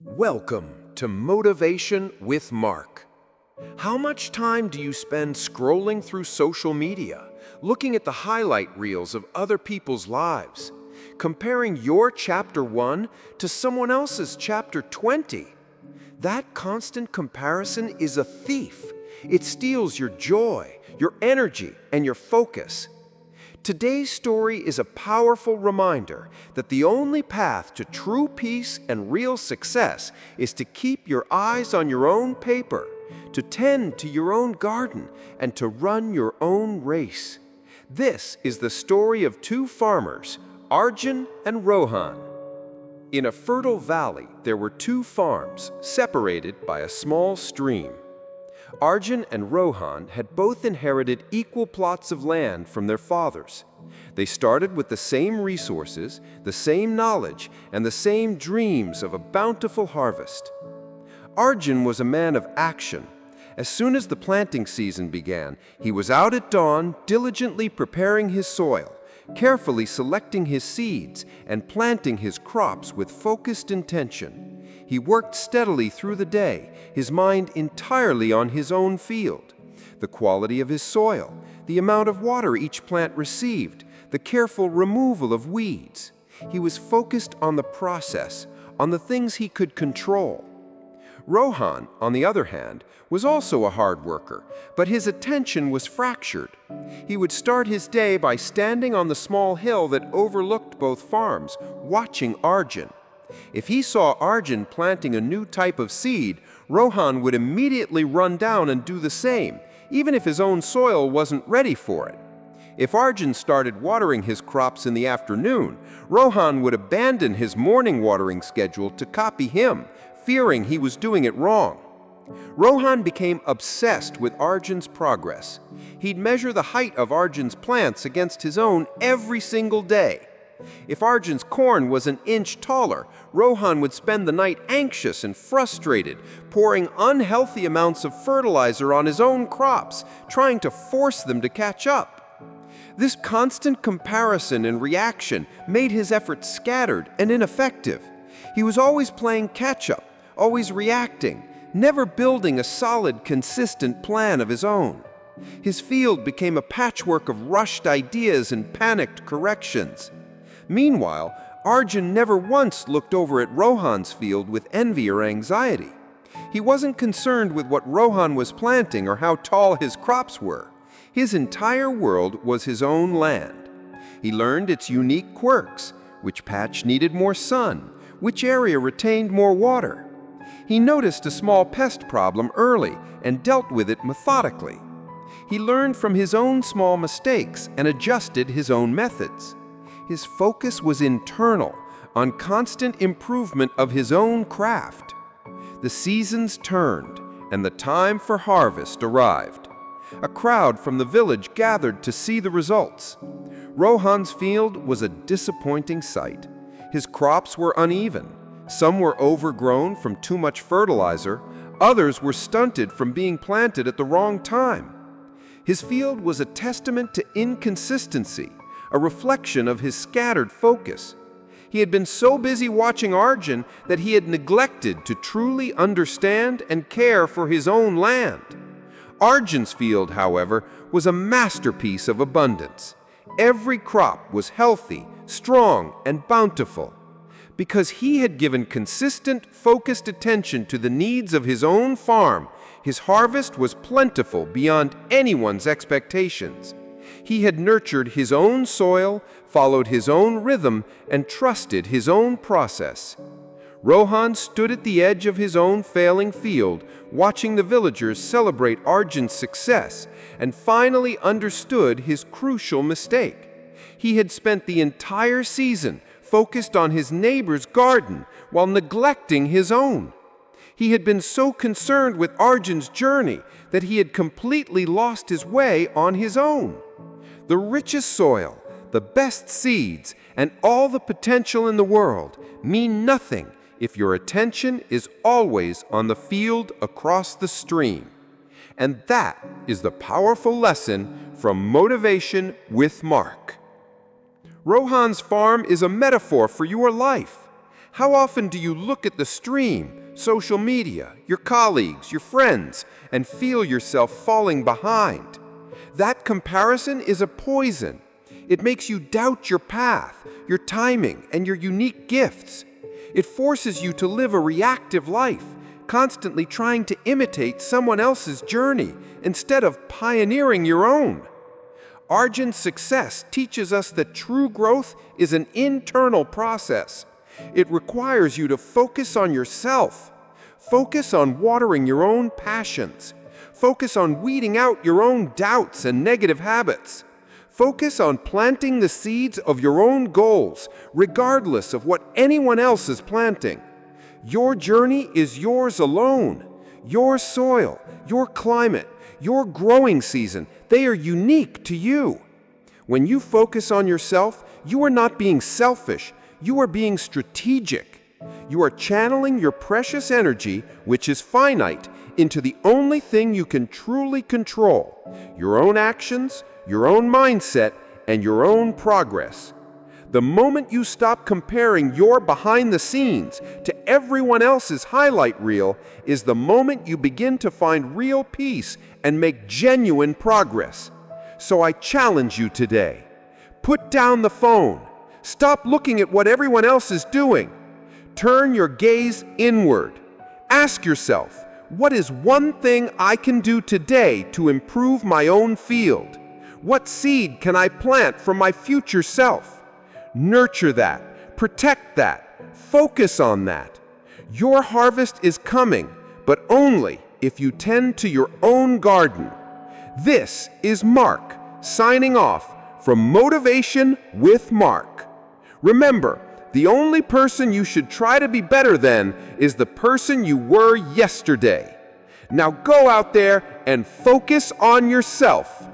Welcome to Motivation with Mark. How much time do you spend scrolling through social media, looking at the highlight reels of other people's lives, comparing your chapter 1 to someone else's chapter 20? That constant comparison is a thief. It steals your joy, your energy, and your focus. Today's story is a powerful reminder that the only path to true peace and real success is to keep your eyes on your own paper, to tend to your own garden, and to run your own race. This is the story of two farmers, Arjun and Rohan. In a fertile valley, there were two farms separated by a small stream. Arjun and Rohan had both inherited equal plots of land from their fathers. They started with the same resources, the same knowledge, and the same dreams of a bountiful harvest. Arjun was a man of action. As soon as the planting season began, he was out at dawn, diligently preparing his soil, carefully selecting his seeds, and planting his crops with focused intention. He worked steadily through the day, his mind entirely on his own field. The quality of his soil, the amount of water each plant received, the careful removal of weeds. He was focused on the process, on the things he could control. Rohan, on the other hand, was also a hard worker, but his attention was fractured. He would start his day by standing on the small hill that overlooked both farms, watching Arjun. If he saw Arjun planting a new type of seed, Rohan would immediately run down and do the same, even if his own soil wasn't ready for it. If Arjun started watering his crops in the afternoon, Rohan would abandon his morning watering schedule to copy him, fearing he was doing it wrong. Rohan became obsessed with Arjun's progress. He'd measure the height of Arjun's plants against his own every single day. If Arjun's corn was an inch taller, Rohan would spend the night anxious and frustrated, pouring unhealthy amounts of fertilizer on his own crops, trying to force them to catch up. This constant comparison and reaction made his efforts scattered and ineffective. He was always playing catch-up, always reacting, never building a solid, consistent plan of his own. His field became a patchwork of rushed ideas and panicked corrections. Meanwhile, Arjun never once looked over at Rohan's field with envy or anxiety. He wasn't concerned with what Rohan was planting or how tall his crops were. His entire world was his own land. He learned its unique quirks, which patch needed more sun, which area retained more water. He noticed a small pest problem early and dealt with it methodically. He learned from his own small mistakes and adjusted his own methods. His focus was internal, on constant improvement of his own craft. The seasons turned, and the time for harvest arrived. A crowd from the village gathered to see the results. Rohan's field was a disappointing sight. His crops were uneven. Some were overgrown from too much fertilizer. Others were stunted from being planted at the wrong time. His field was a testament to inconsistency, a reflection of his scattered focus. He had been so busy watching Arjun that he had neglected to truly understand and care for his own land. Arjun's field, however, was a masterpiece of abundance. Every crop was healthy, strong, and bountiful. Because he had given consistent, focused attention to the needs of his own farm, his harvest was plentiful beyond anyone's expectations. He had nurtured his own soil, followed his own rhythm, and trusted his own process. Rohan stood at the edge of his own failing field, watching the villagers celebrate Arjun's success, and finally understood his crucial mistake. He had spent the entire season focused on his neighbor's garden while neglecting his own. He had been so concerned with Arjun's journey that he had completely lost his way on his own. The richest soil, the best seeds, and all the potential in the world mean nothing if your attention is always on the field across the stream. And that is the powerful lesson from Motivation with Mark. Rohan's farm is a metaphor for your life. How often do you look at the stream, social media, your colleagues, your friends, and feel yourself falling behind? That comparison is a poison. It makes you doubt your path, your timing, and your unique gifts. It forces you to live a reactive life, constantly trying to imitate someone else's journey instead of pioneering your own. Arjun's success teaches us that true growth is an internal process. It requires you to focus on yourself. Focus on watering your own passions. Focus on weeding out your own doubts and negative habits. Focus on planting the seeds of your own goals, regardless of what anyone else is planting. Your journey is yours alone. Your soil, your climate, your growing season, they are unique to you. When you focus on yourself, you are not being selfish, you are being strategic. You are channeling your precious energy, which is finite, into the only thing you can truly control: your own actions, your own mindset, and your own progress. The moment you stop comparing your behind the scenes to everyone else's highlight reel is the moment you begin to find real peace and make genuine progress. So I challenge you today. Put down the phone. Stop looking at what everyone else is doing. Turn your gaze inward. Ask yourself, what is one thing I can do today to improve my own field? What seed can I plant for my future self? Nurture that, protect that, focus on that. Your harvest is coming, but only if you tend to your own garden. This is Mark, signing off from Motivation with Mark. Remember, the only person you should try to be better than is the person you were yesterday. Now go out there and focus on yourself.